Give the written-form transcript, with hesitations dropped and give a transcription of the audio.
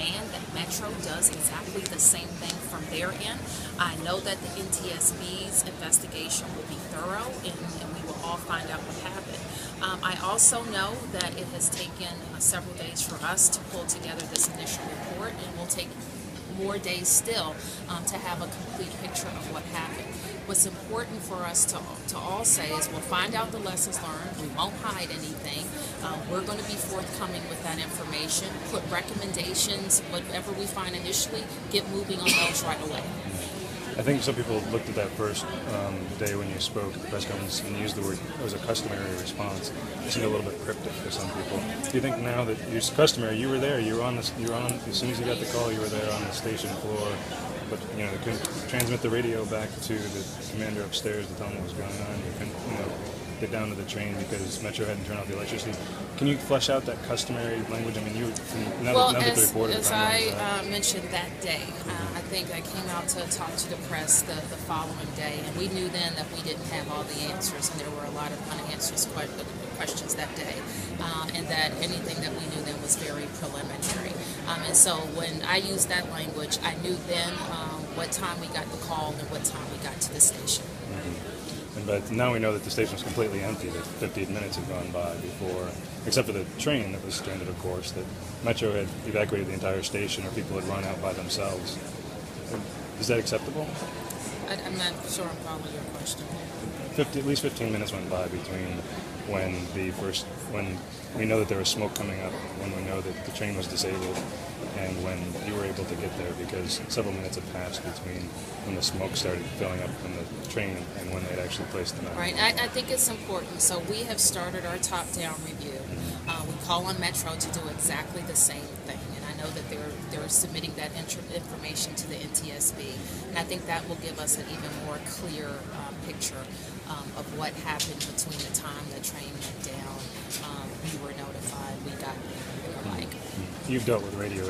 demand that Metro does exactly the same thing from their end. I know that the NTSB's investigation will be thorough, and we will all find out what happened. I also know that it has taken several days for us to pull together this initial report, and will take more days still to have a complete picture of what happened. What's important for us to all say is we'll find out the lessons learned. We won't hide anything. We're going to be forthcoming with that information, put recommendations, whatever we find initially, get moving on those right away. I think some people looked at that first day when you spoke at the press conference and used the word, it was a customary response. It seemed a little bit cryptic to some people. Do you think now that it's customary, you were there, you were on, as soon as you got the call, you were there on the station floor, but they couldn't transmit the radio back to the commander upstairs to tell him what was going on. You couldn't, get down to the train because Metro hadn't turned off the electricity. Can you flesh out that customary language? I mean, as I mentioned that day, I think I came out to talk to the press the following day, and we knew then that we didn't have all the answers, and there were a lot of unanswered questions that day, and that anything that we knew then was very preliminary. And so when I used that language, I knew then what time we got the call and what time we got to the station. But now we know that the station was completely empty, that 15 minutes had gone by before, except for the train that was stranded, of course, that Metro had evacuated the entire station or people had run out by themselves. Is that acceptable? I'm not sure I'm following your question. At least 15 minutes went by between when we know that there was smoke coming up, when we know that the train was disabled, and when you were able to get there, because several minutes had passed between when the smoke started filling up from the train and when they had actually placed them out. Right. I think it's important. So we have started our top-down review. We call on Metro to do exactly the same thing, and I know that they're submitting that information to the NTSB, and I think that will give us an even more clear picture of what happened between the time the train went down, we were notified, we got there, and the like. You've dealt with radio